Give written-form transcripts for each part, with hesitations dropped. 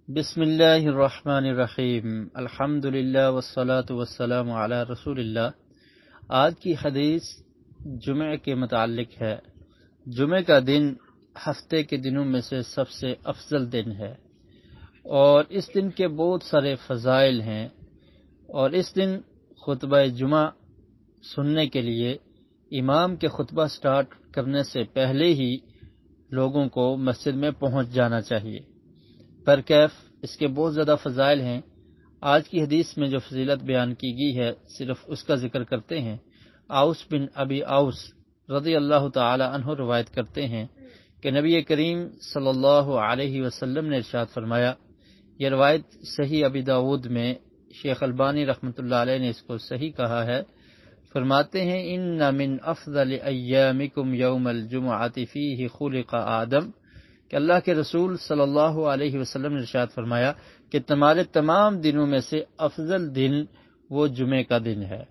بسم اللہ الرحمن الرحیم الحمد للہ والصلاة والسلام علی رسول اللہ۔ آج کی حدیث جمعہ کے متعلق ہے۔ جمعہ کا دن ہفتے کے دنوں میں سے سب سے افضل دن ہے اور اس دن کے بہت سارے فضائل ہیں، اور اس دن خطبہ جمعہ سننے کے لیے امام کے خطبہ سٹارٹ کرنے سے پہلے ہی لوگوں کو مسجد میں پہنچ جانا چاہیے۔ پر کیف اس کے بہت زیادہ فضائل ہیں۔ آج کی حدیث میں جو فضیلت بیان کی گئی ہے صرف اس کا ذکر کرتے ہیں۔ اوس بن ابی اوس رضی اللہ تعالی عنہ روایت کرتے ہیں کہ نبی کریم صلی اللہ علیہ وسلم نے ارشاد فرمایا، یہ روایت صحیح ابی داود میں شیخ البانی رحمۃ اللہ علیہ نے اس کو صحیح کہا ہے۔ فرماتے ہیں ان من افضل ایامکم یوم الجمعۃ فیہ خلق آدم، کہ اللہ کے رسول صلی اللہ علیہ وسلم نے ارشاد فرمایا کہ تمہارے تمام دنوں میں سے افضل دن وہ جمعے کا دن ہے۔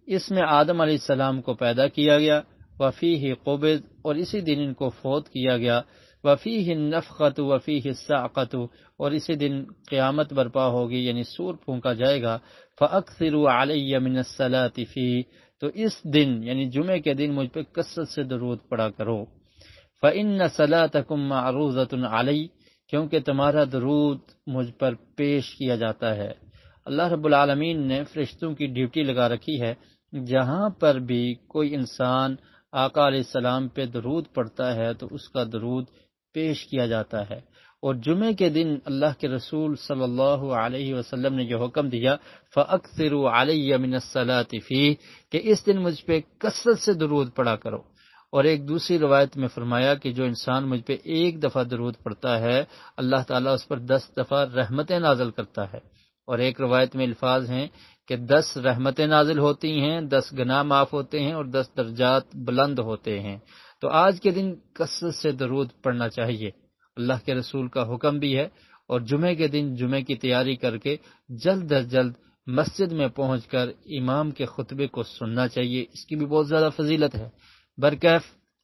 اس میں آدم علیہ السلام کو پیدا کیا گیا، وفیہ قبض، اور اسی دن ان کو فوت کیا گیا، وفیہ النفخۃ وفیہ الصاعقۃ، اور اسی دن قیامت برپا ہوگی یعنی سور پھونکا جائے گا۔ فاکثروا علی من الصلاۃ فیہ، تو اس دن یعنی جمعے کے دن مجھ پہ کثرت سے درود پڑھا کرو۔ فَإِنَّ صَلَاتَكُمْ مَعْرُوضَةٌ عَلَيَّ، کیونکہ تمہارا درود مجھ پر پیش کیا جاتا ہے۔ اللہ رب العالمین نے فرشتوں کی ڈیوٹی لگا رکھی ہے، جہاں پر بھی کوئی انسان آقا علیہ السلام پہ درود پڑھتا ہے تو اس کا درود پیش کیا جاتا ہے۔ اور جمعے کے دن اللہ کے رسول صلی اللہ علیہ وسلم نے جو حکم دیا فَأَكْثِرُوا عَلَيَّ مِنَ الصَّلَاةِ فِيهِ، کہ اس دن مجھ پہ کثرت سے درود پڑھا کرو۔ اور ایک دوسری روایت میں فرمایا کہ جو انسان مجھ پہ ایک دفعہ درود پڑھتا ہے اللہ تعالیٰ اس پر 10 دفعہ رحمتیں نازل کرتا ہے۔ اور ایک روایت میں الفاظ ہیں کہ 10 رحمتیں نازل ہوتی ہیں، 10 گناہ معاف ہوتے ہیں اور 10 درجات بلند ہوتے ہیں۔ تو آج کے دن کثرت سے درود پڑھنا چاہیے، اللہ کے رسول کا حکم بھی ہے۔ اور جمعے کے دن جمعے کی تیاری کر کے جلد از جلد مسجد میں پہنچ کر امام کے خطبے کو سننا چاہیے، اس کی بھی بہت زیادہ فضیلت ہے۔ برکیف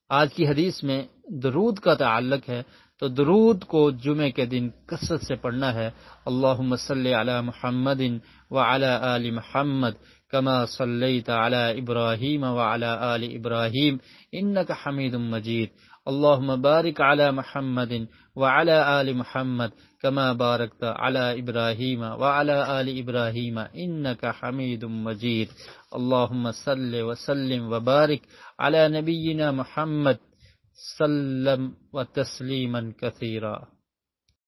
آج کی حدیث میں درود کا تعلق ہے، تو درود کو جمعے کے دن کثرت سے پڑھنا ہے۔ اللہم صلی علی محمد وعلی آل محمد کما صلیت علی ابراہیم وعلی آل ابراہیم انک حمید مجید، اللہم بارک علی محمد وعلی آل محمد کما بارکت علی ابراہیم وعلی آل ابراہیم انک حمید مجید، اللہم صلی وسلم وبارک علی نبینا محمد سلم و تسلیما کثیرا۔